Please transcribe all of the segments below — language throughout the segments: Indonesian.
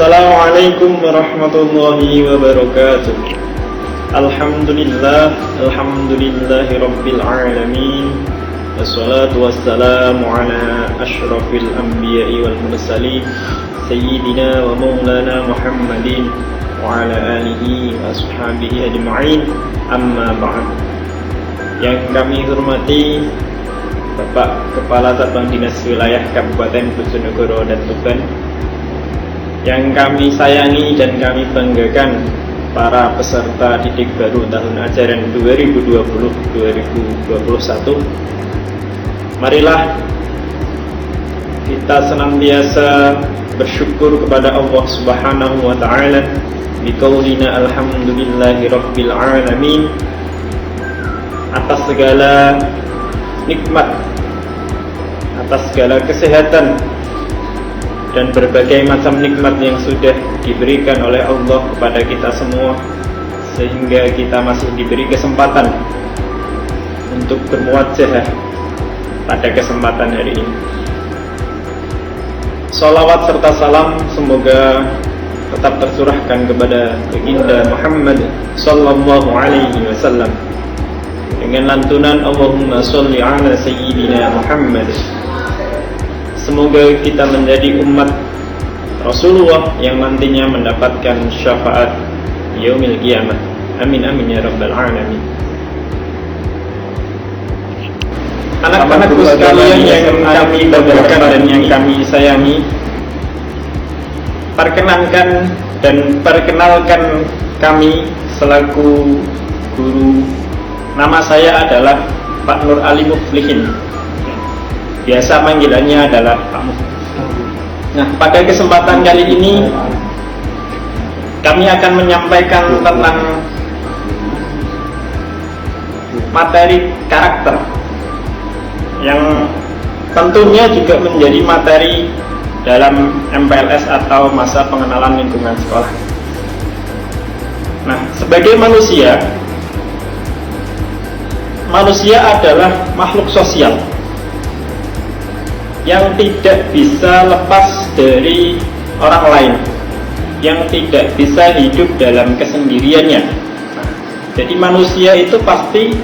Assalamualaikum warahmatullahi wabarakatuh. Alhamdulillahi rabbil alamin. Wassalatu wassalamu ala ashrafil anbiya'i wal mursalin Sayyidina wa maulana Muhammadin wa ala alihi wa ashabihi ajma'in. Amma ba'd. Yang kami hormati Bapak Kepala Satuan Dinas Wilayah Kabupaten Bojonegoro dan Tuban, yang kami sayangi dan kami banggakan para peserta didik baru tahun ajaran 2020-2021. Marilah kita senantiasa bersyukur kepada Allah Subhanahu wa taala biqaulina alhamdulillahi rabbil alamin atas segala nikmat, atas segala kesehatan dan berbagai macam nikmat yang sudah diberikan oleh Allah kepada kita semua, sehingga kita masih diberi kesempatan untuk bermuwajahah pada kesempatan hari ini. Salawat serta salam semoga tetap tercurahkan kepada baginda Muhammad sallallahu alaihi wasallam dengan lantunan Allahumma sholli ala sayyidina Muhammad. Semoga kita menjadi umat Rasulullah yang nantinya mendapatkan syafaat yaumil qiyamah. Amin amin ya rabbal alamin. Anak-anakku sekalian yang kami banggakan dan yang kami sayangi, perkenalkan kami selaku guru. Nama saya adalah Pak Nur Ali Muflihin. Biasa panggilannya adalah Pak Muf. Nah, pada kesempatan kali ini kami akan menyampaikan tentang materi karakter yang tentunya juga menjadi materi dalam MPLS atau masa pengenalan lingkungan sekolah. Nah, sebagai manusia adalah makhluk sosial yang tidak bisa lepas dari orang lain, yang tidak bisa hidup dalam kesendiriannya. Jadi manusia itu pasti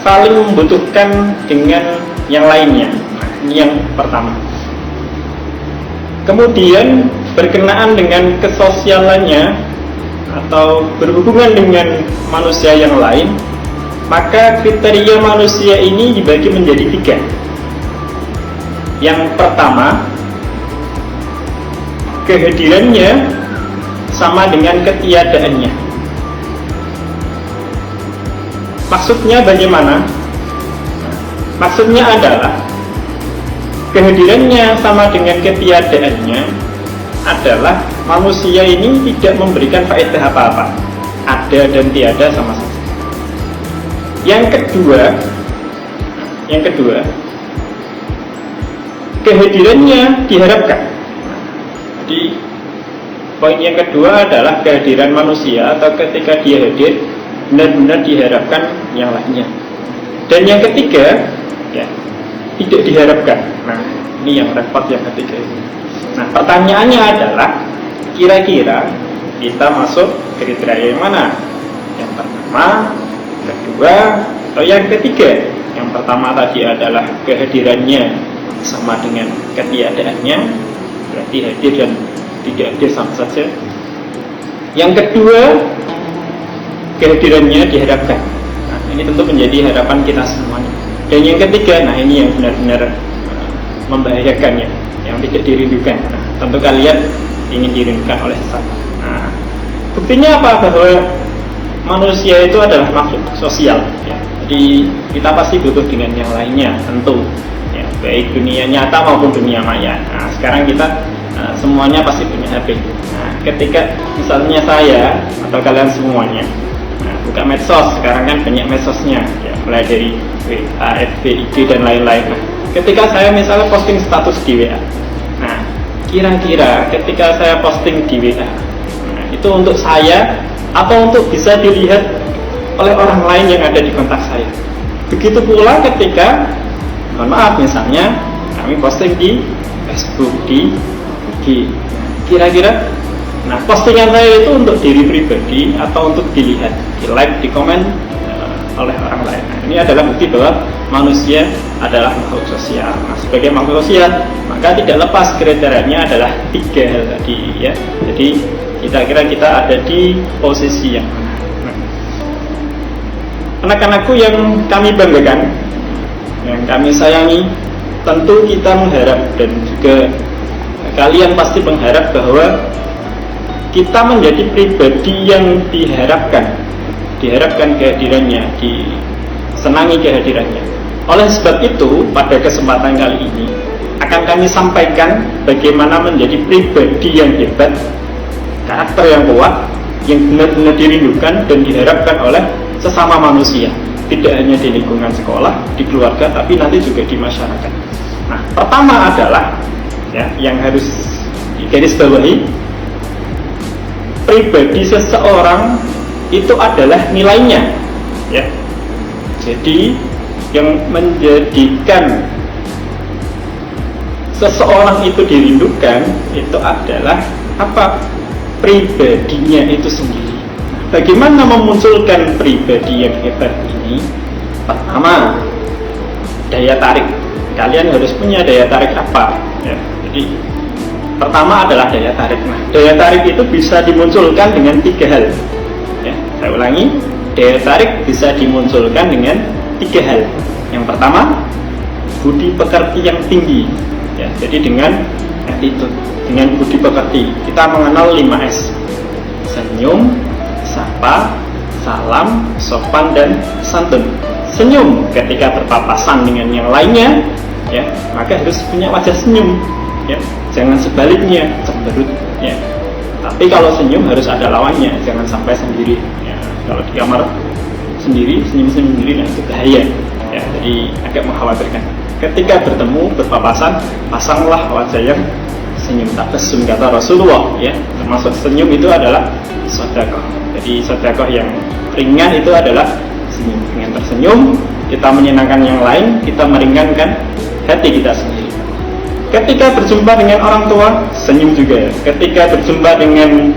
saling membutuhkan dengan yang lainnya. Ini yang pertama. Kemudian berkenaan dengan kesosialannya atau berhubungan dengan manusia yang lain, maka kriteria manusia ini dibagi menjadi 3. Yang pertama, kehadirannya sama dengan ketiadaannya. Maksudnya bagaimana? Maksudnya adalah kehadirannya sama dengan ketiadaannya adalah manusia ini tidak memberikan faedah apa-apa. Ada dan tiada sama saja. Yang kedua, kehadirannya diharapkan. Jadi poin yang kedua adalah kehadiran manusia atau ketika dia hadir benar-benar diharapkan yang lainnya. Dan yang ketiga, ya, tidak diharapkan. Nah, ini yang repot yang ketiga ini. Nah, pertanyaannya adalah kira-kira kita masuk kriteria yang mana? Yang pertama, kedua, atau yang ketiga? Yang pertama tadi adalah kehadirannya sama dengan ketiadaannya, berarti hadir dan tidak hadir sama saja. Yang kedua, kehadirannya diharapkan. Nah, ini tentu menjadi harapan kita semuanya. Dan yang ketiga, nah ini yang benar-benar membahayakan ya, yang tidak dirindukan. Nah, tentu kalian ingin dirindukan oleh sesama. Nah, buktinya apa? Bahwa manusia itu adalah makhluk sosial ya. Jadi kita pasti butuh dengan yang lainnya tentu ya, baik dunia nyata maupun dunia maya. Nah, sekarang kita semuanya pasti punya HP. Nah, ketika misalnya saya atau kalian semuanya buka medsos, sekarang kan banyak medsosnya ya, mulai dari WA, FB, IG dan lain-lain. Nah, ketika saya misalnya posting status di WA, nah kira-kira ketika saya posting di WA, nah, itu untuk saya atau untuk bisa dilihat oleh orang lain yang ada di kontak saya. Begitu pula ketika, mohon maaf, misalnya kami posting di Facebook, di IG, kira-kira Nah, postingan saya itu untuk diri pribadi atau untuk dilihat, di like, di komen oleh orang lain. Nah, ini adalah bukti bahwa manusia adalah makhluk sosial. Nah, sebagai makhluk sosial, maka tidak lepas kriterianya adalah 3 hal tadi ya. Jadi kita kira kita ada di posisi yang mana. Nah, anak-anakku yang kami banggakan, yang kami sayangi, tentu kita mengharap dan juga kalian pasti mengharap bahwa kita menjadi pribadi yang diharapkan kehadirannya, disenangi kehadirannya. Oleh sebab itu, pada kesempatan kali ini akan kami sampaikan bagaimana menjadi pribadi yang hebat, karakter yang kuat, yang benar-benar dirindukan dan diharapkan oleh sesama manusia, tidak hanya di lingkungan sekolah, di keluarga, tapi nanti juga di masyarakat. Nah, pertama adalah ya, yang harus digarisbawahi, pribadi seseorang itu adalah nilainya ya. Jadi yang menjadikan seseorang itu dirindukan itu adalah apa? Pribadinya itu sendiri. Bagaimana memunculkan pribadi yang hebat ini? Pertama, daya tarik. Kalian harus punya daya tarik apa ya. Jadi pertama adalah daya tarik. Nah, daya tarik itu bisa dimunculkan dengan 3 hal. Ya, saya ulangi, daya tarik bisa dimunculkan dengan 3 hal. Yang pertama, budi pekerti yang tinggi. Ya, jadi dengan attitude, dengan budi pekerti, kita mengenal 5S: senyum, sapa, salam, sopan, dan santun. Senyum ketika berpapasan dengan yang lainnya, ya, maka harus punya wajah senyum. Ya, jangan sebaliknya cemberut ya. Tapi kalau senyum harus ada lawannya, jangan sampai sendiri ya. Kalau di kamar sendiri senyum sendiri, nah itu bahaya ya. Jadi agak mengkhawatirkan. Ketika bertemu berpapasan, pasanglah wajah yang senyum tabassum, kata Rasulullah ya. Termasuk senyum itu adalah sedekah. Jadi sedekah yang ringan itu adalah senyum. Dengan tersenyum kita menyenangkan yang lain, kita meringankan hati kita sendiri. Ketika berjumpa dengan orang tua, senyum juga ya. Ketika berjumpa dengan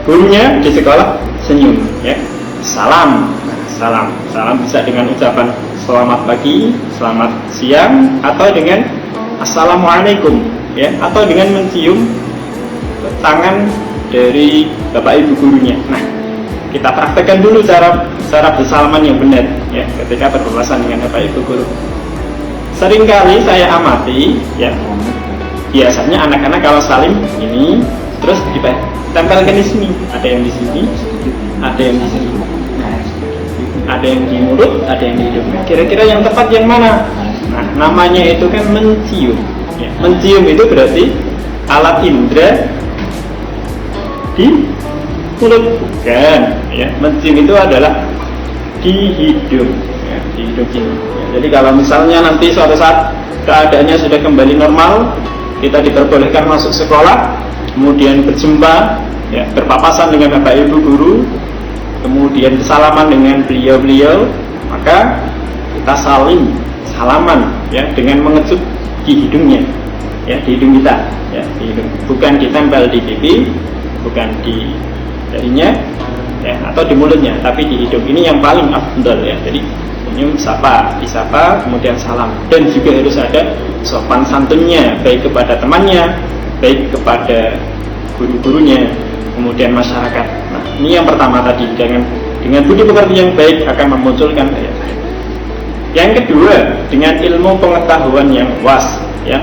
gurunya di sekolah, senyum ya. Salam. Nah, salam bisa dengan ucapan selamat pagi, selamat siang, atau dengan assalamualaikum ya, atau dengan mencium tangan dari bapak ibu gurunya. Nah, kita praktekkan dulu cara bersalaman yang benar ya ketika berpapasan dengan bapak ibu guru. Seringkali saya amati ya, biasanya anak-anak kalau salim ini terus ditempelkan di sini, ada yang di sini, ada yang di sini, ada yang di mulut, ada yang di hidung. Kira-kira yang tepat yang mana? Nah, namanya itu kan mencium ya. Mencium itu berarti alat indera di mulut, bukan ya. Mencium itu adalah di hidung ya, di hidung ini ya. Jadi kalau misalnya nanti suatu saat keadaannya sudah kembali normal, kita diperbolehkan masuk sekolah, kemudian berjumpa ya, berpapasan dengan bapak ibu guru, kemudian bersalaman dengan beliau-beliau, maka kita salaman ya dengan mengecup di hidungnya ya, di hidung kita ya, di hidung. Bukan ditempel di pipi, bukan di dahinya ya, atau di mulutnya, tapi di hidung. Ini yang paling afdal ya. Jadi senyum, sapa, disapa, kemudian salam. Dan juga harus ada sopan santunnya, baik kepada temannya, baik kepada guru-gurunya, kemudian masyarakat. Nah, ini yang pertama tadi, dengan budi pekerti yang baik akan memunculkan daya tarik. Yang kedua, dengan ilmu pengetahuan yang luas ya.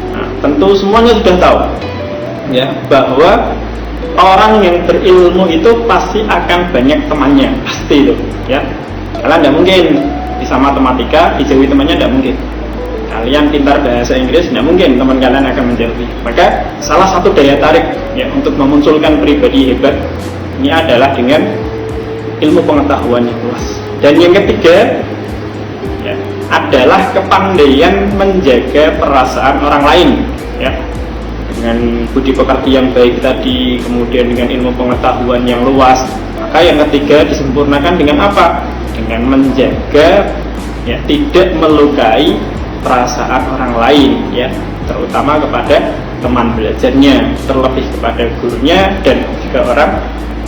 Nah, tentu semuanya sudah tahu ya bahwa orang yang berilmu itu pasti akan banyak temannya, pasti itu ya. Kalian tidak mungkin bisa matematika dijauhi temannya, tidak mungkin. Kalian pintar bahasa Inggris, tidak mungkin teman kalian akan menjauhi. Maka salah satu daya tarik ya untuk memunculkan pribadi hebat ini adalah dengan ilmu pengetahuan yang luas. Dan yang ketiga ya, adalah kepandaian menjaga perasaan orang lain ya. Dengan budi pekerti yang baik tadi, kemudian dengan ilmu pengetahuan yang luas, maka yang ketiga disempurnakan dengan apa? Dengan menjaga ya, tidak melukai perasaan orang lain ya. terutama kepada teman belajarnya, terlebih kepada gurunya dan juga orang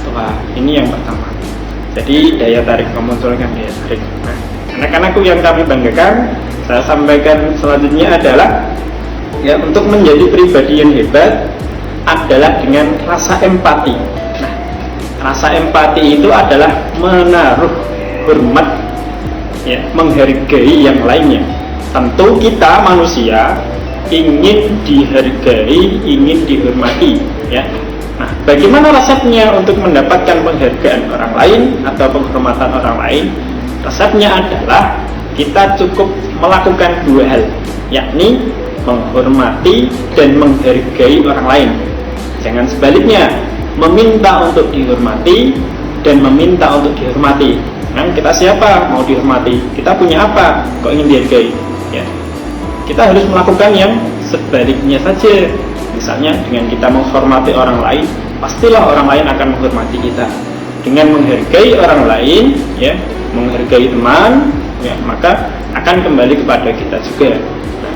tua. Ini yang pertama. Jadi daya tarik, memunculkan daya tarik. Nah, anak-anakku yang kami banggakan, saya sampaikan selanjutnya adalah ya, untuk menjadi pribadi yang hebat adalah dengan rasa empati. Nah, rasa empati itu adalah menaruh hormat, ya, menghargai yang lainnya. Tentu kita manusia ingin dihargai, ingin dihormati, ya. Nah, bagaimana resepnya untuk mendapatkan penghargaan orang lain atau penghormatan orang lain? Resepnya adalah kita cukup melakukan dua hal, yakni menghormati dan menghargai orang lain. Jangan sebaliknya, meminta untuk dihormati dan meminta untuk dihormati. Nah, kita siapa mau dihormati? Kita punya apa kok ingin dihargai? Ya, kita harus melakukan yang sebaliknya saja. Misalnya dengan kita menghormati orang lain, pastilah orang lain akan menghormati kita. Dengan menghargai orang lain, ya, menghargai teman, ya, maka akan kembali kepada kita juga. Nah,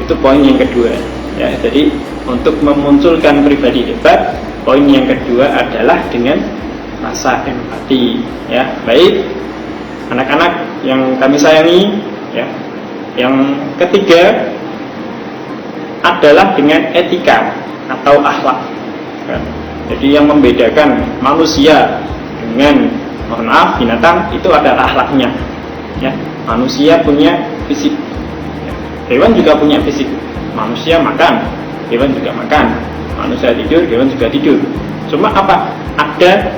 itu poin yang kedua. Ya, jadi untuk memunculkan pribadi hebat, poin yang kedua adalah dengan rasa empati. Ya, baik anak-anak yang kami sayangi, ya. Yang ketiga adalah dengan etika atau akhlak. Ya. Jadi yang membedakan manusia dengan, mohon maaf, binatang itu adalah akhlaknya. Ya, manusia punya fisik, ya. Hewan juga punya fisik. Manusia makan, hewan juga makan. Manusia tidur, hewan juga tidur. Cuma apa? Ada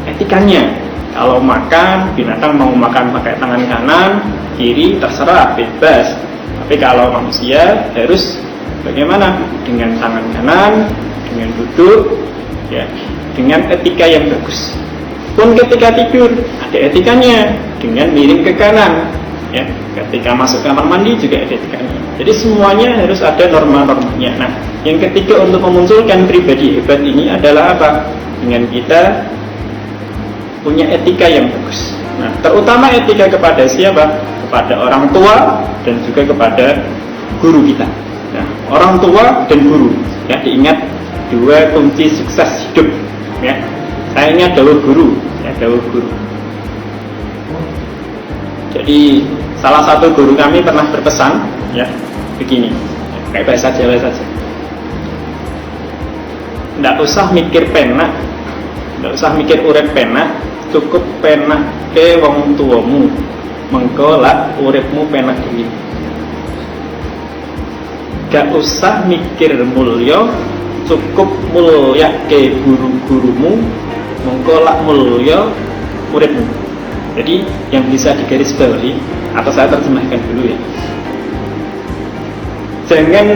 etikanya. Kalau makan, binatang mau makan pakai tangan kanan, kiri, terserah, bebas. Tapi kalau manusia harus bagaimana? Dengan tangan kanan, dengan duduk, ya, dengan etika yang bagus. Pun ketika tidur ada etikanya, dengan miring ke kanan, ya. Ketika masuk kamar mandi juga ada etikanya. Jadi semuanya harus ada norma-normanya. Nah, yang ketiga untuk memunculkan pribadi hebat ini adalah apa? Dengan kita punya etika yang bagus. Nah, terutama etika kepada siapa? Kepada orang tua dan juga kepada guru kita. Nah, orang tua dan guru, ya, diingat dua kunci sukses hidup. Ya, saya ingat dawuh guru, ya, dawuh guru. Jadi salah satu guru kami pernah berpesan, ya, begini, kayak bahasa Jawa saja. Tidak usah mikir penak, tidak usah mikir urip penak, cukup penak ke wong tuamu, mengko lak uripmu penak dhewe. Gak usah mikir mulya, cukup mulya ke guru-gurumu, mengko lak mulya uripmu. Jadi yang bisa digarisbawahi atau saya terjemahkan dulu, ya. Jangan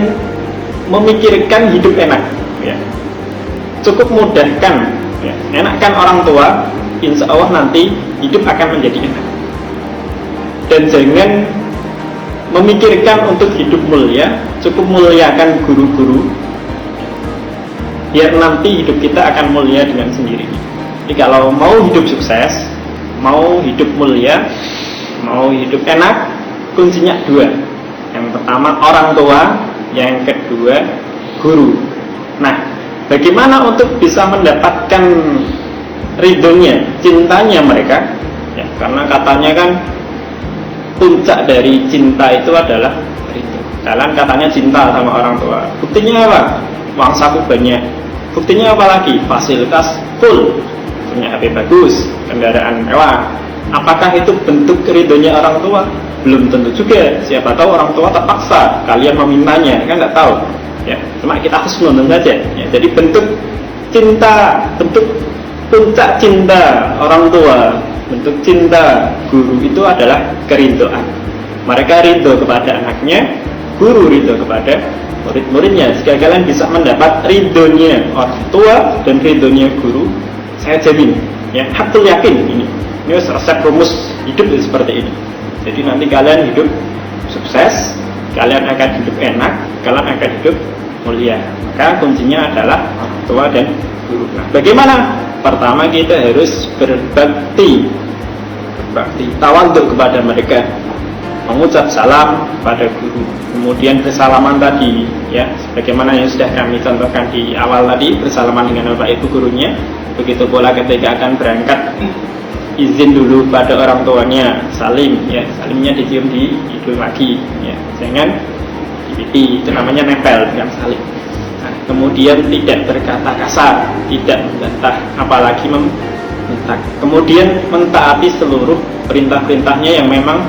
memikirkan hidup enak, ya. Cukup mudahkan, ya. Enakkan orang tua, insya Allah nanti hidup akan menjadi enak. Dan jangan memikirkan untuk hidup mulia, cukup muliakan guru-guru, biar nanti hidup kita akan mulia dengan sendirinya. Jadi kalau mau hidup sukses, mau hidup mulia, mau hidup enak, kuncinya dua. Yang pertama orang tua, yang kedua guru. Nah, bagaimana untuk bisa mendapatkan ridhonya, cintanya mereka? Ya, karena katanya kan puncak dari cinta itu adalah ridho. Kalian katanya cinta sama orang tua. Buktinya apa? Uang saku banyak. Buktinya apa lagi? Fasilitas full. Punya HP bagus, kendaraan mewah. Apakah itu bentuk ridhonya orang tua? Belum tentu juga. Siapa tahu orang tua terpaksa kalian memintanya, kan nggak tahu. Ya, cuma kita harus menonton saja. Ya, jadi bentuk cinta, bentuk puncak cinta orang tua, bentuk cinta guru itu adalah keridhaan. Mereka ridho kepada anaknya, guru ridho kepada murid-muridnya. Jika kalian bisa mendapat ridhonya orang tua dan ridhonya guru, saya jamin, ya, hakul yakin ini resep rumus hidup itu seperti ini. Jadi nanti kalian hidup sukses, kalian akan hidup enak, kalian akan hidup mulia. Maka kuncinya adalah orang tua dan guru. Nah, bagaimana? Pertama kita harus berbakti, tawadhu kepada mereka. mengucap salam pada guru, kemudian bersalaman tadi, ya, sebagaimana yang sudah kami contohkan di awal tadi, bersalaman dengan bapak ibu gurunya. Begitu pula ketika akan berangkat, izin dulu pada orang tuanya, salim, ya, salimnya dicium di hidung lagi, ya, jangan di pipi, itu namanya nempel dengan salim. Nah, kemudian tidak berkata kasar, tidak membantah, apalagi membentak. Kemudian mentaati seluruh perintah-perintahnya yang memang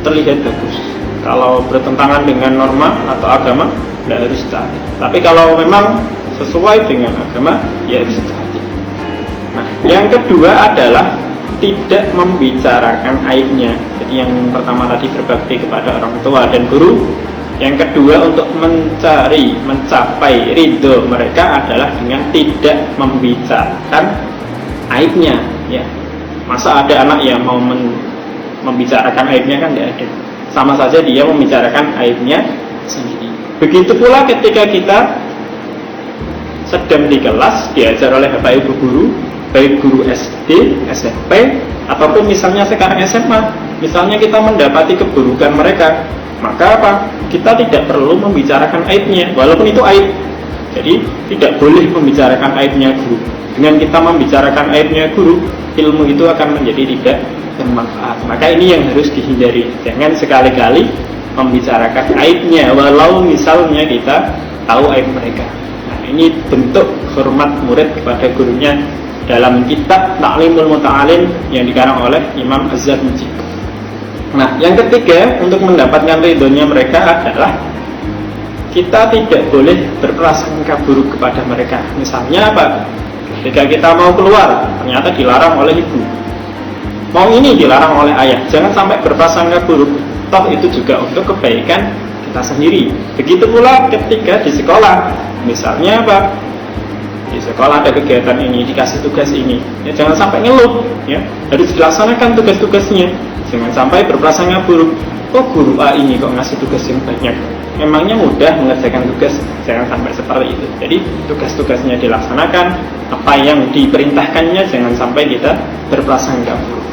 terlihat bagus. Kalau bertentangan dengan norma atau agama, tidak harus taati. Tapi kalau memang sesuai dengan agama, ya harus taati. Nah, yang kedua adalah tidak membicarakan aibnya. Jadi yang pertama tadi berbakti kepada orang tua dan guru. Yang kedua untuk mencapai ridho mereka adalah dengan tidak membicarakan aibnya. Ya, masa ada anak yang mau membicarakan aibnya, kan tidak ada. Sama saja dia membicarakan aibnya sendiri. Begitu pula ketika kita sedang di kelas diajar oleh bapak ibu guru, baik guru SD, SMP, ataupun misalnya sekarang SMA, misalnya kita mendapati keburukan mereka, maka apa? Kita tidak perlu membicarakan aibnya, walaupun itu aib. Jadi tidak boleh membicarakan aibnya guru. Dengan kita membicarakan aibnya guru, ilmu itu akan menjadi tidak bermanfaat. Maka ini yang harus dihindari. Jangan sekali-kali membicarakan aibnya, walau misalnya kita tahu aib mereka. Nah, ini bentuk hormat murid kepada gurunya dalam kitab Ta'limul Muta'alim yang dikarang oleh Imam Az-Zarnuji. Nah, yang ketiga untuk mendapatkan ridhonya mereka adalah kita tidak boleh berprasangka buruk kepada mereka. Misalnya apa? Ketika kita mau keluar, ternyata dilarang oleh ibu, mau ini dilarang oleh ayah, jangan sampai berprasangka buruk. Toh itu juga untuk kebaikan kita sendiri. Begitu pula ketika di sekolah, misalnya apa? Di sekolah ada kegiatan ini, dikasih tugas ini, ya jangan sampai ngeluh, ya harus dilaksanakan tugas-tugasnya. Jangan sampai berprasangka buruk. Oh, guru A ini kok ngasih tugas yang banyak, memangnya mudah mengerjakan tugas? Jangan sampai seperti itu. Jadi tugas-tugasnya dilaksanakan, apa yang diperintahkannya jangan sampai kita berprasangka buruk.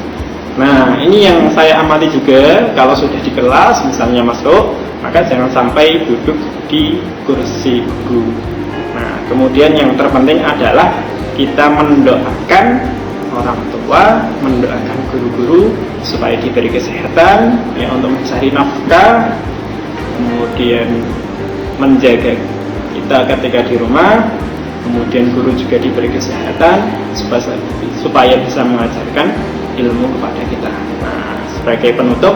Nah, ini yang saya amati juga. Kalau sudah di kelas misalnya masuk, maka jangan sampai duduk di kursi guru. Nah, kemudian yang terpenting adalah kita mendoakan orang tua, mendoakan guru-guru supaya diberi kesehatan, ya, untuk mencari nafkah, kemudian menjaga kita ketika di rumah, kemudian guru juga diberi kesehatan supaya bisa mengajarkan ilmu kepada kita. Nah, sebagai penutup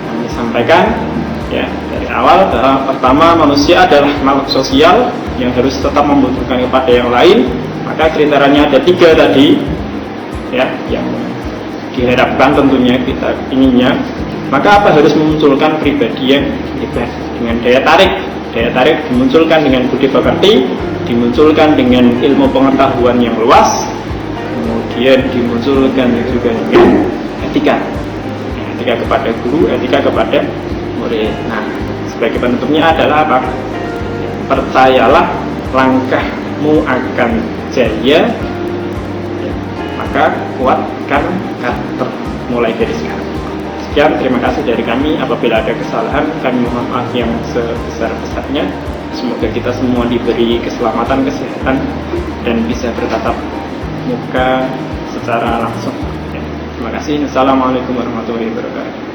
kami sampaikan, ya, dari awal bahwa pertama, manusia adalah makhluk sosial yang harus tetap membutuhkan kepada yang lain. Maka kriterianya ada 3 tadi, ya, yang diharapkan tentunya kita inginnya. Maka apa? Harus memunculkan pribadi yang hebat dengan daya tarik. Daya tarik dimunculkan dengan budi pekerti, dimunculkan dengan ilmu pengetahuan yang luas, kemudian dimunculkan juga dengan etika. Etika kepada guru, etika kepada murid. Nah, sebagai penutupnya adalah apa? Percayalah langkahmu akan jaya, ya, maka kuatkan karakter mulai dari sekarang. Sekian, terima kasih dari kami. Apabila ada kesalahan, kami mohon maaf yang sebesar-besarnya. Semoga kita semua diberi keselamatan, kesehatan, dan bisa bertatap muka secara langsung. Ya, terima kasih. Assalamualaikum warahmatullahi wabarakatuh.